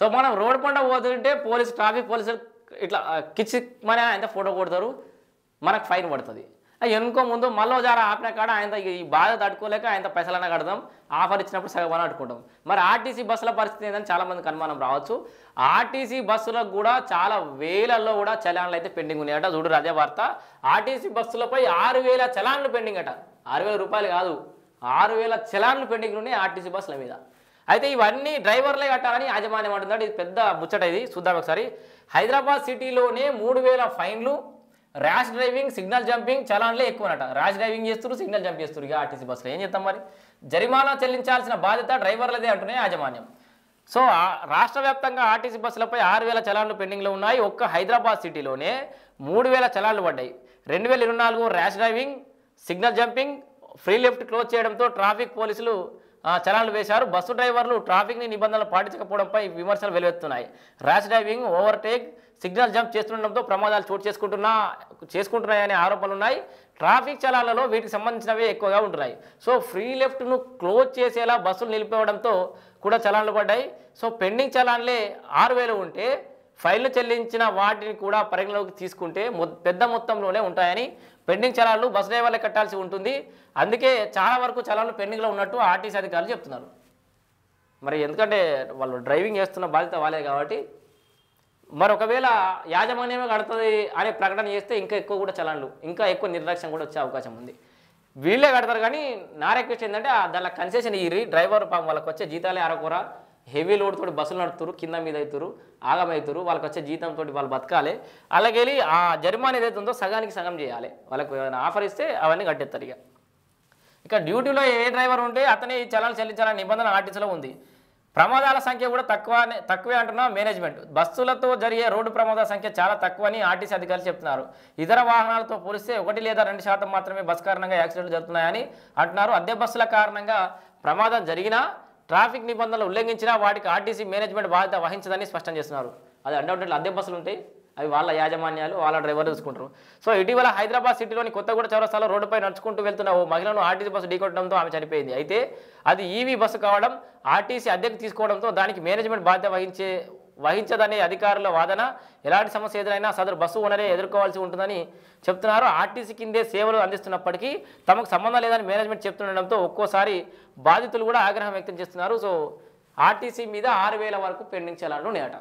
So మనం road పంట పోతుంటే ట్రాఫిక్ పోలీసులు ఇట్లా కిచ్చి మన ఆయన ఫోటో కొడతారు, మనకు ఫైన్ పడుతుంది. ఎనుకో ముందు మళ్ళీ జార ఆపిన కాడ ఆయన ఈ బాధ తట్టుకోలేక ఆయన పైసలన్నా కడదాం, ఆఫర్ ఇచ్చినప్పుడు సగం అని అట్టుకుంటాం. మరి ఆర్టీసీ బస్సుల పరిస్థితి ఏంటని చాలామందికి అనుమానం రావచ్చు. ఆర్టీసీ బస్సులకు కూడా చాలా వేలల్లో కూడా చలాన్లు అయితే పెండింగ్ ఉన్నాయట. చూడరు అదే వార్త. ఆర్టీసీ బస్సులపై 6,000 చలాన్లు పెండింగ్ అట. 6,000 రూపాయలు కాదు, 6,000 చలాన్లు పెండింగ్ ఉన్నాయి ఆర్టీసీ బస్సుల మీద. అయితే ఇవన్నీ డ్రైవర్లే కట్టాలని యాజమాన్యం అంటుందంటే ఇది పెద్ద ముచ్చట. ఇది చూద్దాం ఒకసారి. హైదరాబాద్ సిటీలోనే 3,000 ఫైన్లు, ర్యాష్ డ్రైవింగ్, సిగ్నల్ జంపింగ్ చలాన్లే ఎక్కువనట. ర్యాష్ డ్రైవింగ్ చేస్తారు, సిగ్నల్ జంప్ చేస్తారు. ఇక ఆర్టీసీ బస్సులో ఏం చేస్తాం మరి? జరిమానా చెల్లించాల్సిన బాధ్యత డ్రైవర్లదే అంటున్నాయి యాజమాన్యం. సో రాష్ట్ర వ్యాప్తంగా ఆర్టీసీ బస్సులపై 6,000 చలాన్లు పెండింగ్లో ఉన్నాయి. ఒక్క హైదరాబాద్ సిటీలోనే 3,000 చలాన్లు పడ్డాయి. 2024 rash driving, signal jumping, free left close చేయడంతో ట్రాఫిక్ పోలీసులు చలాన్లు వేశారు. బస్సు డ్రైవర్లు ట్రాఫిక్ని నిబంధనలు పాటించకపోవడంపై విమర్శలు వెలువెత్తున్నాయి. Rash driving, overtake, signal jump చేస్తుండడంతో ప్రమాదాలు చోటు చేసుకుంటున్నాయనే ఆరోపణలు ఉన్నాయి. ట్రాఫిక్ చలాన్లలో వీటికి సంబంధించినవే ఎక్కువగా ఉంటున్నాయి. సో ఫ్రీ లెఫ్ట్ను క్లోజ్ చేసేలా బస్సులు నిలిపివేయడంతో కూడా చలాన్లు పడ్డాయి. సో పెండింగ్ చలాన్లే 6,000 ఉంటే ఫైళ్లు చెల్లించిన వాటిని కూడా పరిగణలోకి తీసుకుంటే పెద్ద మొత్తంలోనే ఉంటాయని, పెండింగ్ చలాన్లు బస్ డ్రైవర్లే కట్టాల్సి ఉంటుంది. అందుకే చాలా వరకు చలాన్లు పెండింగ్లో ఉన్నట్టు ఆర్టీసీ అధికారులు చెప్తున్నారు. మరి ఎందుకంటే వాళ్ళు డ్రైవింగ్ చేస్తున్న బాధ్యత వాళ్ళే కాబట్టి, మరి ఒకవేళ యాజమాన్యమే కడుతుంది అనే ప్రకటన చేస్తే ఇంకా ఎక్కువ కూడా చలాన్లు, ఇంకా ఎక్కువ నిర్లక్ష్యం కూడా వచ్చే అవకాశం ఉంది. వీళ్ళే కడతారు. కానీ నా రిక్వెస్ట్ ఏంటంటే దానిలో కన్సెషన్ ఇయ్యి. డ్రైవర్ పాపం వాళ్ళకి వచ్చే జీతాలే అరకొర, హెవీ లోడ్ తోటి బస్సులు నడుపుతారు, కింద మీద అవుతారు, ఆగమవుతారు. వాళ్ళకి వచ్చే జీతంతో వాళ్ళు బతకాలి. అలాగే ఆ జరిమానా ఏదైతే ఉందో సగానికి సగం చేయాలి. వాళ్ళకు ఆఫర్ ఇస్తే అవన్నీ కట్టేస్తారు. ఇక డ్యూటీలో ఏ డ్రైవర్ ఉంటే అతనే ఈ చలాన్లు చెల్లించాలనే నిబంధన ఆర్టీసీలో ఉంది. ప్రమాదాల సంఖ్య కూడా తక్కువే అంటున్నా మేనేజ్మెంట్. బస్సులతో జరిగే రోడ్డు ప్రమాదాల సంఖ్య చాలా తక్కువని ఆర్టీసీ అధికారులు చెప్తున్నారు. ఇతర వాహనాలతో పోలిస్తే 1 లేదా 2% మాత్రమే బస్సు కారణంగా యాక్సిడెంట్లు జరుగుతున్నాయని అంటున్నారు. అద్దె బస్సుల కారణంగా ప్రమాదం జరిగినా, ట్రాఫిక్ నిబంధనలు ఉల్లంఘించినా వాటికి ఆర్టీసీ మేనేజ్మెంట్ బాధ్యత వహించదని స్పష్టం చేస్తున్నారు. అది అన్డౌటెడ్లీ అద్దె బస్సులు ఉంటాయి, అవి వాళ్ళ యాజమాన్యాలు, వాళ్ళ డ్రైవర్లు చూసుకుంటారు. సో ఇటీవల హైదరాబాద్ సిటీలోని కొత్తగూడ చౌరస్తాలో రోడ్డుపై నడుచుకుంటూ వెళ్తున్న ఓ మహిళను ఆర్టీసీ బస్సు ఢీకొట్టడంతో ఆమె చనిపోయింది. అయితే అది ఈవీ బస్సు కావడం, ఆర్టీసీ అద్దెకు తీసుకోవడంతో దానికి మేనేజ్మెంట్ బాధ్యత వహించదనే అధికారుల వాదన. ఎలాంటి సమస్య ఎదురైనా సదరు బస్సు ఓనరే ఎదుర్కోవాల్సి ఉంటుందని చెప్తున్నారు. ఆర్టీసీ కిందే సేవలు అందిస్తున్నప్పటికీ తమకు సంబంధం లేదని మేనేజ్మెంట్ చెప్తుండడంతో ఒక్కోసారి బాధితులు కూడా ఆగ్రహం వ్యక్తం చేస్తున్నారు. సో ఆర్టీసీ మీద 6,000 వరకు పెండింగ్ చలాన్లు ఉన్నాయట.